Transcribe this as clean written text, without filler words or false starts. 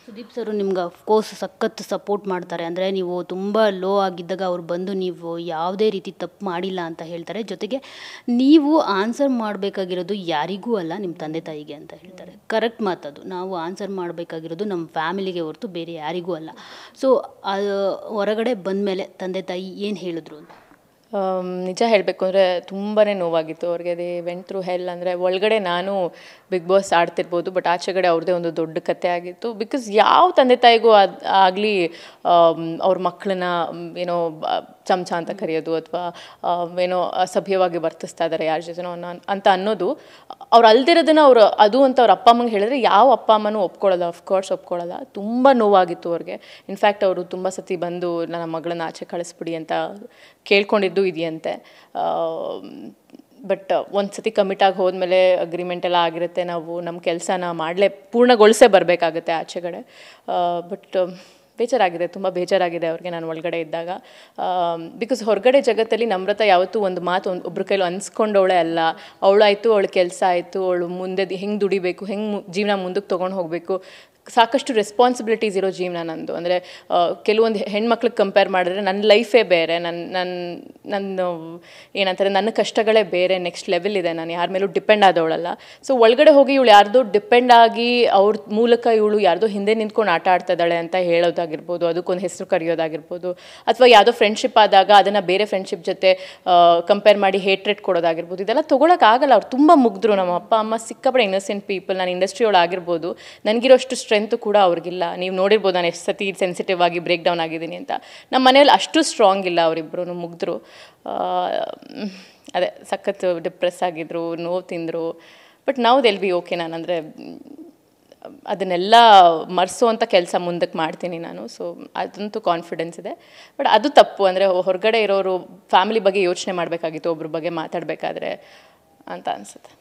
Sudeep sir ನಿಮ್ಗೆ of course ಸಖತ್ support ಮಾಡ್ತಾರೆ. ಅಂದರೆ ನೀವು ತುಂಬ ಲೋ ಆಗಿದ್ದಾಗ ಅವ್ರು ಬಂದು ನೀವು ಯಾವುದೇ ರೀತಿ ತಪ್ಪು ಮಾಡಿಲ್ಲ ಅಂತ ಹೇಳ್ತಾರೆ. ಜೊತೆಗೆ ನೀವು ಆನ್ಸರ್ ಮಾಡಬೇಕಾಗಿರೋದು ಯಾರಿಗೂ ಅಲ್ಲ, ನಿಮ್ಮ ತಂದೆ ತಾಯಿಗೆ ಅಂತ ಹೇಳ್ತಾರೆ. ಕರೆಕ್ಟ್ ಮಾತದು. ನಾವು ಆನ್ಸರ್ ಮಾಡಬೇಕಾಗಿರೋದು ನಮ್ಮ ಫ್ಯಾಮಿಲಿಗೆ ಹೊರತು ಬೇರೆ ಯಾರಿಗೂ ಅಲ್ಲ. ಸೊ ಹೊರಗಡೆ ಬಂದಮೇಲೆ ತಂದೆ ತಾಯಿ ಏನು ಹೇಳಿದ್ರು ಅಂತ? ನಿಜ ಹೇಳಬೇಕು ಅಂದರೆ ತುಂಬಾ ನೋವಾಗಿತ್ತು ಅವ್ರಿಗೆ. ದೇ ವೆಂಟ್ ಥ್ರೂ ಹೆಲ್. ಅಂದರೆ ಒಳಗಡೆ ನಾನು ಬಿಗ್ ಬಾಸ್ ಆಡ್ತಿರ್ಬೋದು, ಬಟ್ ಆಚೆಗಡೆ ಅವ್ರದ್ದೇ ಒಂದು ದೊಡ್ಡ ಕತೆ ಆಗಿತ್ತು. ಬಿಕಾಸ್ ಯಾವ ತಂದೆ ತಾಯಿಗೂ ಆಗಲಿ ಅವ್ರ ಮಕ್ಕಳನ್ನ ಏನೋ ಚಮಚ ಅಂತ ಕರೆಯೋದು ಅಥವಾ ಏನೋ ಅಸಭ್ಯವಾಗಿ ವರ್ತಿಸ್ತಾ ಇದ್ದಾರೆ ಯಾರ ಜೊತೆನೋ ಅಂತ ಅನ್ನೋದು ಅವ್ರು ಅಲ್ದಿರೋದನ್ನ ಅವರು ಅದು ಅಂತ ಅವ್ರ ಅಪ್ಪ ಅಮ್ಮಂಗೆ ಹೇಳಿದ್ರೆ ಯಾವ ಅಪ್ಪ ಅಮ್ಮನೂ ಒಪ್ಕೊಳ್ಳಲ್ಲ, ಅಫ್ಕೋರ್ಸ್ ಒಪ್ಕೊಳ್ಳಲ್ಲ. ತುಂಬ ನೋವಾಗಿತ್ತು ಅವ್ರಿಗೆ. ಇನ್ಫ್ಯಾಕ್ಟ್ ಅವರು ತುಂಬ ಸತಿ ಬಂದು ನನ್ನ ಮಗಳನ್ನ ಆಚೆ ಕಳಿಸ್ಬಿಡಿ ಅಂತ ಕೇಳ್ಕೊಂಡಿದ್ದು ಇದೆಯಂತೆ. ಬಟ್ ಒಂದು ಸತಿ ಕಮಿಟಾಗಿ ಹೋದ್ಮೇಲೆ ಅಗ್ರಿಮೆಂಟ್ ಎಲ್ಲ ಆಗಿರುತ್ತೆ, ನಾವು ನಮ್ಮ ಕೆಲಸನ ಪೂರ್ಣಗೊಳಿಸೇ ಬರಬೇಕಾಗುತ್ತೆ ಆಚೆಗಡೆ. ಬಟ್ ಬೇಜಾರಾಗಿದೆ, ತುಂಬ ಬೇಜಾರಾಗಿದೆ ಅವ್ರಿಗೆ ನಾನು ಒಳಗಡೆ ಇದ್ದಾಗ. ಬಿಕಾಸ್ ಹೊರಗಡೆ ಜಗತ್ತಲ್ಲಿ ನಮ್ರತ ಯಾವತ್ತೂ ಒಂದು ಮಾತು ಒಬ್ರ ಕೈಲೂ ಅನ್ಸ್ಕೊಂಡವಳೆ ಅಲ್ಲ. ಅವಳಾಯಿತು, ಅವಳ ಕೆಲಸ ಆಯಿತು, ಅವಳು ಮುಂದೆ ಹೆಂಗೆ ದುಡಿಬೇಕು, ಹೆಂಗೆ ಜೀವನ ಮುಂದಕ್ಕೆ ತೊಗೊಂಡು ಹೋಗಬೇಕು, ಸಾಕಷ್ಟು ರೆಸ್ಪಾನ್ಸಿಬಿಲಿಟೀಸ್ ಇರೋ ಜೀವನ ನಂದು. ಅಂದರೆ ಕೆಲವೊಂದು ಹೆಣ್ಮಕ್ಳಿಗೆ ಕಂಪೇರ್ ಮಾಡಿದ್ರೆ ನನ್ನ ಲೈಫೇ ಬೇರೆ, ನನ್ನ ಏನಂತಾರೆ ನನ್ನ ಕಷ್ಟಗಳೇ ಬೇರೆ, ನೆಕ್ಸ್ಟ್ ಲೆವೆಲ್ ಇದೆ. ನಾನು ಯಾರ ಮೇಲೂ ಡಿಪೆಂಡ್ ಆದವಳಲ್ಲ. ಸೊ ಒಳಗಡೆ ಹೋಗಿ ಇವಳು ಯಾರ್ದೋ ಡಿಪೆಂಡ್ ಆಗಿ ಅವ್ರ ಮೂಲಕ ಇವಳು ಯಾರ್ದೋ ಹಿಂದೆ ನಿಂತ್ಕೊಂಡು ಆಟ ಆಡ್ತಾ ಇದ್ದಾಳೆ ಅಂತ ಹೇಳೋದಾಗಿರ್ಬೋದು, ಅದಕ್ಕೊಂದು ಹೆಸರು ಕರೆಯೋದಾಗಿರ್ಬೋದು, ಅಥವಾ ಯಾವುದೋ ಫ್ರೆಂಡ್ಶಿಪ್ ಆದಾಗ ಅದನ್ನು ಬೇರೆ ಫ್ರೆಂಡ್ಶಿಪ್ ಜೊತೆ ಕಂಪೇರ್ ಮಾಡಿ ಹೇಟ್ರೇಟ್ ಕೊಡೋದಾಗಿರ್ಬೋದು. ಇದೆಲ್ಲ ತೊಗೊಳಕ್ಕಾಗಲ್ಲ. ಅವ್ರು ತುಂಬ ಮುಗ್ಧರು. ನಮ್ಮ ಅಪ್ಪ ಅಮ್ಮ ಸಿಕ್ಕಾಪಟ್ಟೆ ಇನ್ನೋಸೆಂಟ್ ಪೀಪಲ್. ನಾನು ಇಂಡಸ್ಟ್ರಿ ಒಳಗಾಗಿರ್ಬೋದು, ನನಗಿರೋಷ್ಟು ಸ್ಟ್ರೆಂತು ಕೂಡ ಅವ್ರಿಗಿಲ್ಲ. ನೀವು ನೋಡಿರ್ಬೋದು ನಾನು ಎಷ್ಟು ಸತಿ ಸೆನ್ಸಿಟಿವ್ ಆಗಿ ಬ್ರೇಕ್ ಡೌನ್ ಆಗಿದ್ದೀನಿ ಅಂತ. ನಮ್ಮ ಮನೆಯಲ್ಲಿ ಅಷ್ಟು ಸ್ಟ್ರಾಂಗ್ ಇಲ್ಲ, ಅವರಿಬ್ಬರು ಮುಗ್ಧರು. ಅದೇ ಸಖತ್ ಡಿಪ್ರೆಸ್ ಆಗಿದ್ರು, ನೋವು ತಿಂದರು. ಬಟ್ ನಾವು ದೆಲ್ ಬಿ ಓಕೆ. ನಾನಂದರೆ ಅದನ್ನೆಲ್ಲ ಮರೆಸೋವಂಥ ಕೆಲಸ ಮುಂದಕ್ಕೆ ಮಾಡ್ತೀನಿ ನಾನು. ಸೊ ಅದಂತೂ ಕಾನ್ಫಿಡೆನ್ಸ್ ಇದೆ. ಬಟ್ ಅದು ತಪ್ಪು. ಅಂದರೆ ಹೊರಗಡೆ ಇರೋರು ಫ್ಯಾಮಿಲಿ ಬಗ್ಗೆ ಯೋಚನೆ ಮಾಡಬೇಕಾಗಿತ್ತು ಒಬ್ರ ಬಗ್ಗೆ ಮಾತಾಡಬೇಕಾದ್ರೆ ಅಂತ ಅನಿಸುತ್ತೆ.